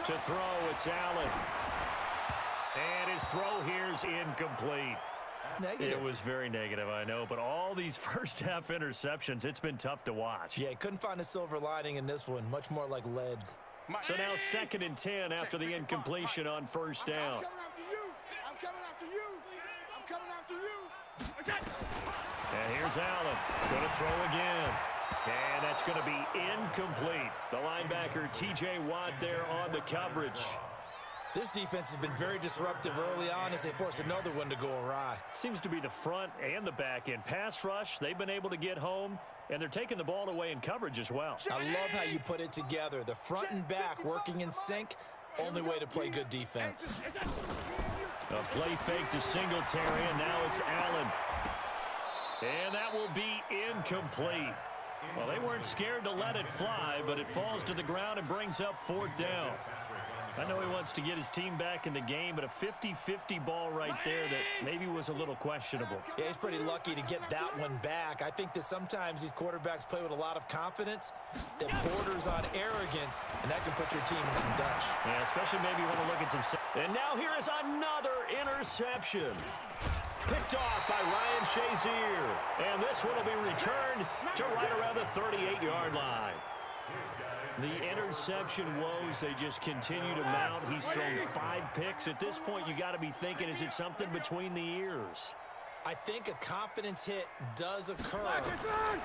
To throw, it's Allen. And his throw here is incomplete. Negative. It was very negative, I know, but all these first-half interceptions, it's been tough to watch. Yeah, couldn't find a silver lining in this one. Much more like lead. So now 2nd and 10 after the incompletion on first down. I'm coming after you. I'm coming after you. I'm coming after you. And here's Allen. Going to throw again. And that's going to be incomplete. The linebacker, T.J. Watt, there on the coverage. This defense has been very disruptive early on as they force another one to go awry. Seems to be the front and the back end. Pass rush, they've been able to get home, and they're taking the ball away in coverage as well. I love how you put it together. The front and back working in sync, only way to play good defense. A play fake to Singletary, and now it's Allen. And that will be incomplete. Well, they weren't scared to let it fly, but it falls to the ground and brings up 4th down. I know he wants to get his team back in the game, but a 50-50 ball right there that maybe was a little questionable. Yeah, he's pretty lucky to get that one back. I think that sometimes these quarterbacks play with a lot of confidence that borders on arrogance, and that can put your team in some Dutch. Yeah, especially maybe when you look at some... And now here is another interception. Picked off by Ryan Shazier. And this one will be returned to right around the 38-yard line. The interception woes, they just continue to mount. He's thrown 5 picks. At this point, you got to be thinking, is it something between the ears? I think a confidence hit does occur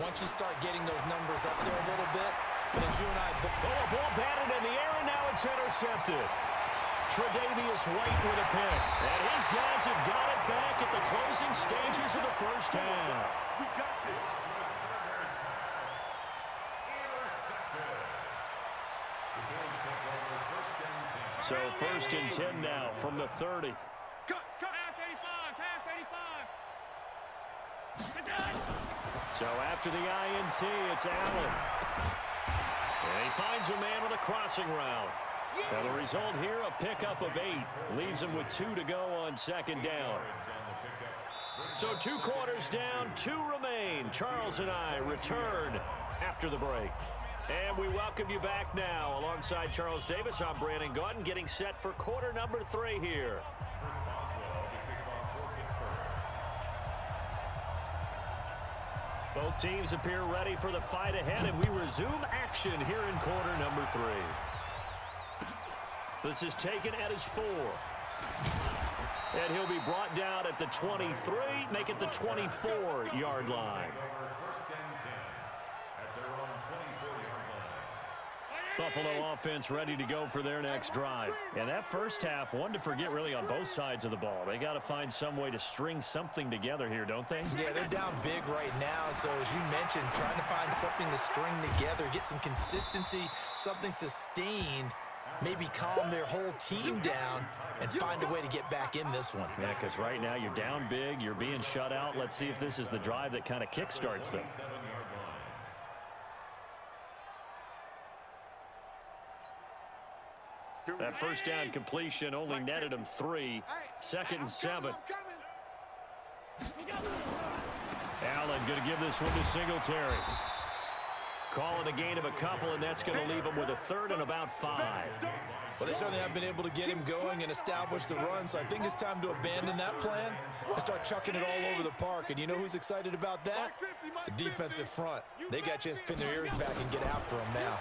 once you start getting those numbers up there a little bit. But as you and I... Oh, a ball batted in the air, and now it's intercepted. Tre'Davious White with a pick. And his guys have got it back at the closing stages of the first half. So 1st and 10 now from the 30. So after the INT, it's Allen. And he finds a man with a crossing route. Now the result here, a pickup of 8. Leaves him with 2 to go on 2nd down. So 2 quarters down, 2 remain. Charles and I return after the break. And we welcome you back now. Alongside Charles Davis, I'm Brandon Gaudin, getting set for quarter number 3 here. Both teams appear ready for the fight ahead, and we resume action here in quarter number 3. This is taken at his 4. And he'll be brought down at the 23, make it the 24-yard line. Buffalo offense ready to go for their next drive. And that first half, one to forget really on both sides of the ball. They got to find some way to string something together here, don't they? Yeah, they're down big right now. So as you mentioned, trying to find something to string together, get some consistency, something sustained, maybe calm their whole team down and find a way to get back in this one. Yeah, because right now you're down big, you're being shut out. Let's see if this is the drive that kind of kickstarts them. That first down completion only netted him 3. 2nd and 7. Allen going to give this one to Singletary. Calling a gain of a couple, and that's going to leave him with a 3rd and about 5. Well, they certainly have been able to get him going and establish the run, so I think it's time to abandon that plan and start chucking it all over the park. And you know who's excited about that? The defensive front. They got a chance to pin their ears back and get after him now.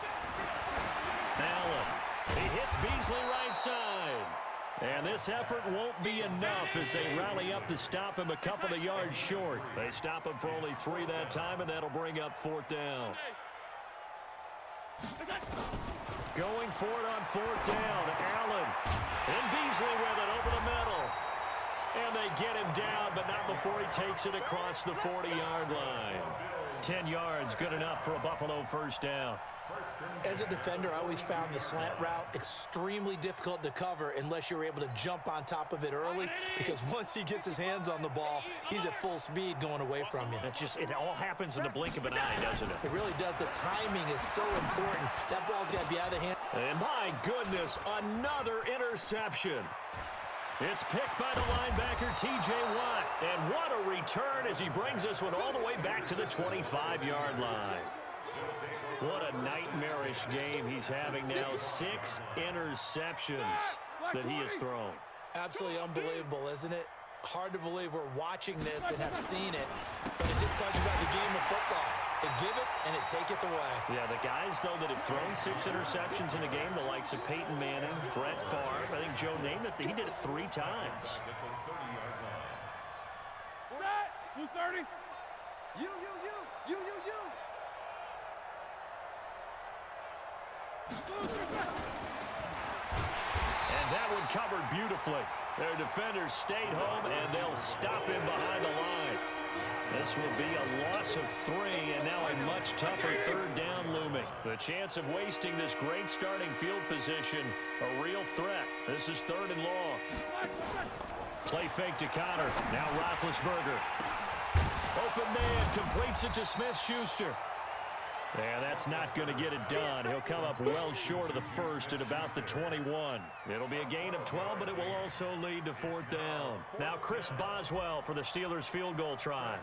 Allen. He hits Beasley right side. And this effort won't be enough as they rally up to stop him a couple of yards short. They stop him for only 3 that time, and that'll bring up 4th down. Going for it on 4th down. Allen and Beasley with it over the middle. And they get him down, but not before he takes it across the 40-yard line. 10 yards, good enough for a Buffalo first down. As a defender, I always found the slant route extremely difficult to cover unless you're able to jump on top of it early, because once he gets his hands on the ball, he's at full speed going away from you. It all happens in the blink of an eye, doesn't it? It really does. The timing is so important. That ball's got to be out of the hand. And my goodness, another interception. It's picked by the linebacker, T.J. Watt. And what a return as he brings this one all the way back to the 25-yard line. What a nightmarish game he's having now. 6 interceptions that he has thrown. Absolutely unbelievable, isn't it? Hard to believe we're watching this and have seen it, but it just tells you about the game of football. It giveth and it taketh away. Yeah, the guys, though, that have thrown 6 interceptions in a game, the likes of Peyton Manning, Brett Favre, I think Joe Namath, he did it 3 times. 230. You. And that one covered beautifully. Their defenders stayed home, and they'll stop him behind the line. This will be a loss of 3, and now a much tougher 3rd down looming. The chance of wasting this great starting field position, a real threat. This is 3rd and long. Play fake to Connor. Now Roethlisberger. Open man, completes it to Smith-Schuster. And that's not going to get it done. He'll come up well short of the first at about the 21. It'll be a gain of 12, but it will also lead to 4th down. Now Chris Boswell for the Steelers field goal try.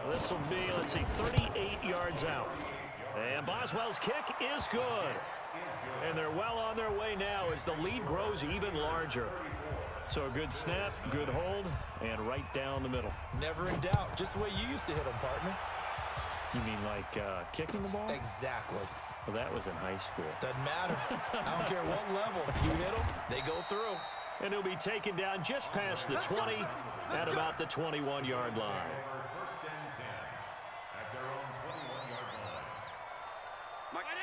This will be, 38 yards out. And Boswell's kick is good. And they're well on their way now as the lead grows even larger. So a good snap, good hold, and right down the middle. Never in doubt. Just the way you used to hit them, partner. You mean like kicking the ball? Exactly. Well, that was in high school. Doesn't matter. I don't care what level. You hit them, they go through. And he'll be taken down just past the 20 at about the 21-yard line.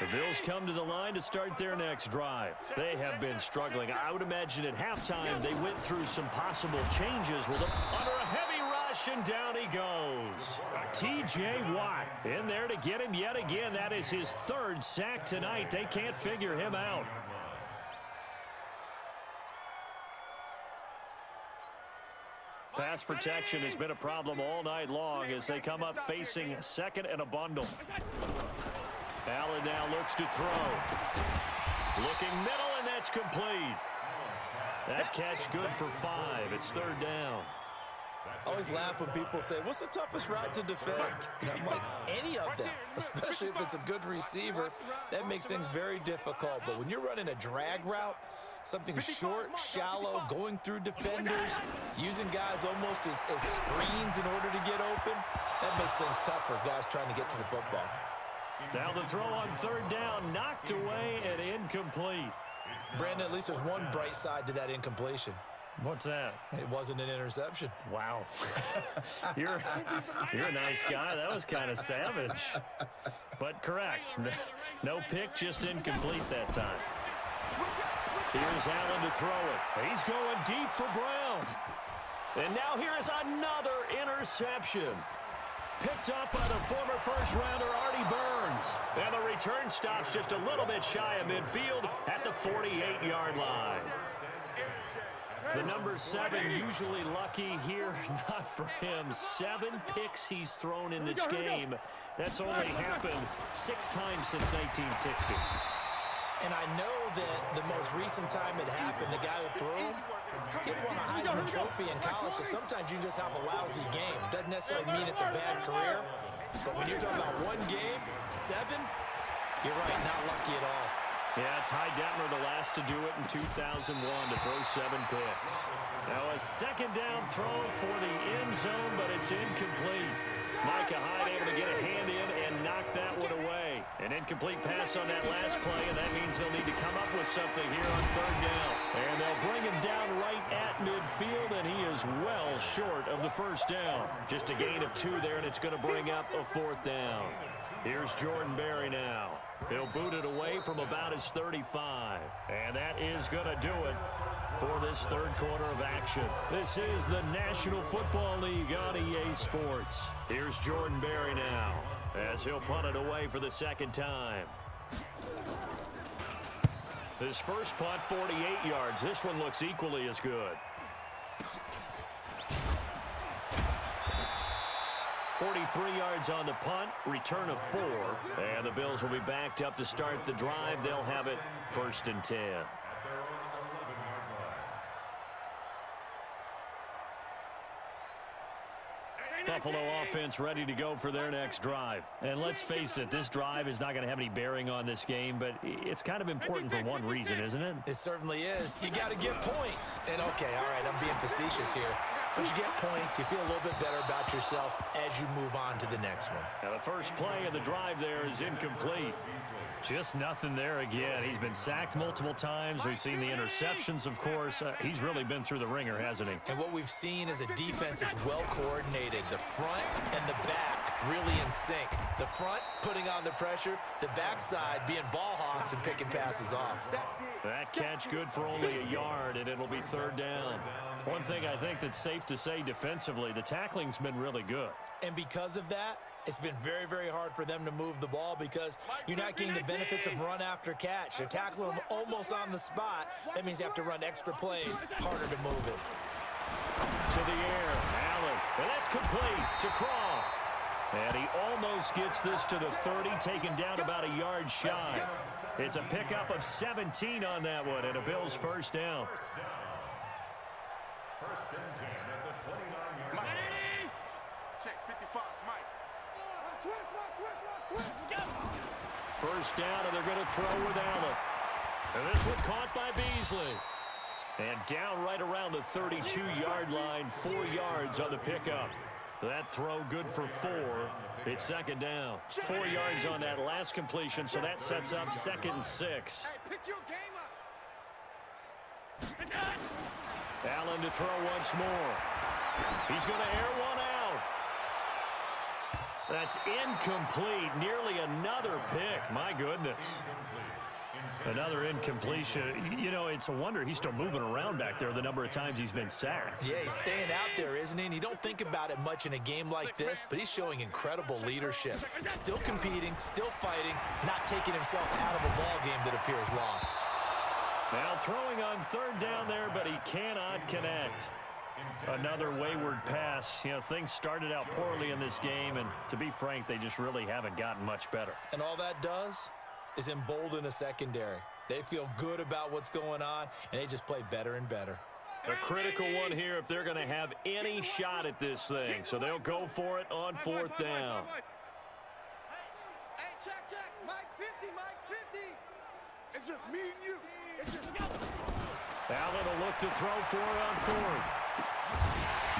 The Bills come to the line to start their next drive. They have been struggling. I would imagine at halftime they went through some possible changes with them under a heavy rush, and down he goes. T.J. Watt in there to get him yet again. That is his 3rd sack tonight. They can't figure him out. Pass protection has been a problem all night long as they come up facing 2nd and a bundle. Allen now looks to throw. Looking middle, and that's complete. That catch good for 5. It's 3rd down. I always laugh when people say, what's the toughest route to defend? And I'm like, any of them, especially if it's a good receiver. That makes things very difficult. But when you're running a drag route, something short, shallow, going through defenders, using guys almost as screens in order to get open, that makes things tough for guys trying to get to the football. Now the throw on 3rd down, knocked away and incomplete. Brandon, at least there's one bright side to that incompletion. What's that? It wasn't an interception. Wow. You're a nice guy. That was kind of savage. But correct. No pick, just incomplete that time. Here's Allen to throw it. He's going deep for Brown. And now here is another interception. Picked up by the former first-rounder Artie Burns. And the return stops just a little bit shy of midfield at the 48-yard line. The number 7 usually lucky here. Not for him. 7 picks he's thrown in this game. That's only happened 6 times since 1960. And I know that the most recent time it happened, the guy who threw him, he won a Heisman Trophy in college, so sometimes you just have a lousy game. Doesn't necessarily mean it's a bad career, but when you're talking about one game, 7, you're right, not lucky at all. Yeah, Ty Detmer the last to do it in 2001 to throw 7 picks. Now a 2nd down throw for the end zone, but it's incomplete. Micah Hyde able to get a hand in and knock that one away. An incomplete pass on that last play, and that means they'll need to come up with something here on 3rd down. And they'll bring him down right at midfield, and he is well short of the 1st down. Just a gain of 2 there, and it's going to bring up a 4th down. Here's Jordan Berry now. He'll boot it away from about his 35. And that is going to do it for this 3rd quarter of action. This is the National Football League on EA Sports. Here's Jordan Berry now as he'll punt it away for the 2nd time. His first punt, 48 yards. This one looks equally as good. 43 yards on the punt, return of 4. And the Bills will be backed up to start the drive. They'll have it 1st and 10. Buffalo offense ready to go for their next drive. And let's face it, this drive is not going to have any bearing on this game, but it's kind of important for one reason, isn't it? It certainly is. You got to get points. And, okay, all right, I'm being facetious here. But you get points, you feel a little bit better about yourself as you move on to the next one. Now, the first play of the drive there is incomplete. Just nothing there again. He's been sacked multiple times. We've seen the interceptions, of course. He's really been through the ringer, hasn't he? And what we've seen is a defense is well coordinated. The front and the back really in sync. The front putting on the pressure, the backside being ball hawks and picking passes off. That catch good for only a yard, and it'll be third down. One thing I think that's safe to say defensively, the tackling's been really good. And because of that, it's been very, very hard for them to move the ball because you're not getting the benefits of run after catch. They're tackling them almost on the spot. That means you have to run extra plays, harder to move it. To the air, Allen, and that's complete to Croft. And he almost gets this to the 30, taken down about a yard shy. It's a pickup of 17 on that one, and a Bills first down. First and 10 at the 29-yard line. Check 55, Mike. First down, and they're going to throw with Allen. And this one caught by Beasley. And down right around the 32-yard line, 4 yards on the pickup. That throw good for 4. It's second down. 4 yards on that last completion, so that sets up 2nd and 6. Hey, pick your game up. Allen to throw once more. He's going to air one out. That's incomplete. Nearly another pick. My goodness. Another incompletion. You know, it's a wonder he's still moving around back there the number of times he's been sacked. Yeah, he's staying out there, isn't he? And you don't think about it much in a game like this, but he's showing incredible leadership. Still competing, still fighting, not taking himself out of a ball game that appears lost. Now throwing on third down there, but he cannot connect. Another wayward pass. You know, things started out poorly in this game, and to be frank, they just really haven't gotten much better. And all that does is embolden a secondary. They feel good about what's going on, and they just play better and better. A critical one here if they're going to have any shot at this thing. So they'll go for it on fourth down. Hey, check. Mike 50, Mike 50. It's just me and you. It's just me. Allen will look to throw for it on fourth.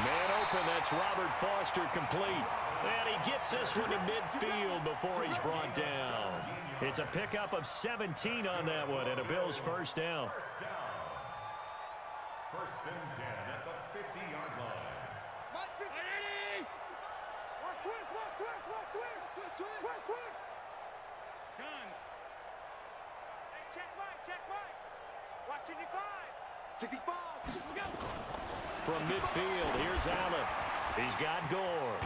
Man open, that's Robert Foster complete. And he gets this one to midfield before he's brought down. It's a pickup of 17 on that one, and a Bills first down. First and 10 at the 50-yard line. Mike 50. Watch twist. Gun. Hey, check Mike. Watch 55. 65. Let's go. From midfield, here's Allen. He's got Gore.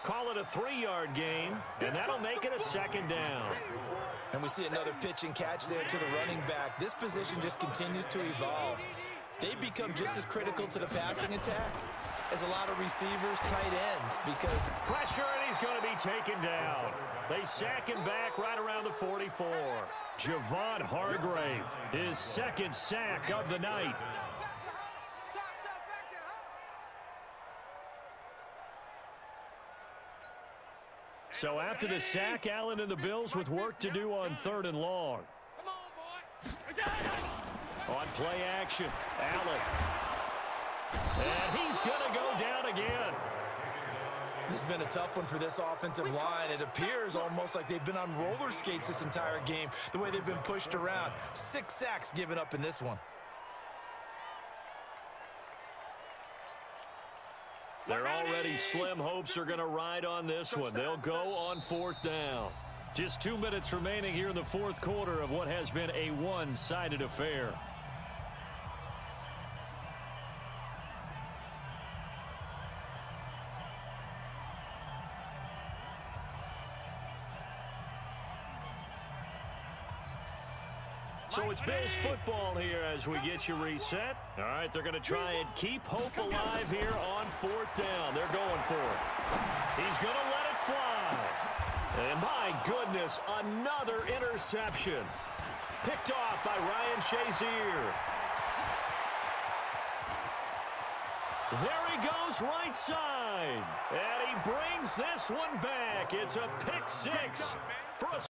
Call it a 3-yard gain, and that'll make it a second down. And we see another pitch and catch there to the running back. This position just continues to evolve. They become just as critical to the passing attack as a lot of receivers, tight ends, because Pressure, and he's going to be taken down. They sack him back right around the 44. Javon Hargrave, his second sack of the night. So after the sack, Allen and the Bills with work to do on 3rd and long. On play action, Allen. And he's going to go down again. this has been a tough one for this offensive line. It appears almost like they've been on roller skates this entire game, the way they've been pushed around. 6 sacks given up in this one. They're already slim hopes are going to ride on this one. They'll go on 4th down. Just 2 minutes remaining here in the 4th quarter of what has been a one-sided affair. So it's Bills football here as we get you reset. All right, they're going to try and keep hope alive here on 4th down. They're going for it. He's going to let it fly. And my goodness, another interception. Picked off by Ryan Shazier. There he goes right side. And he brings this one back. It's a pick six for a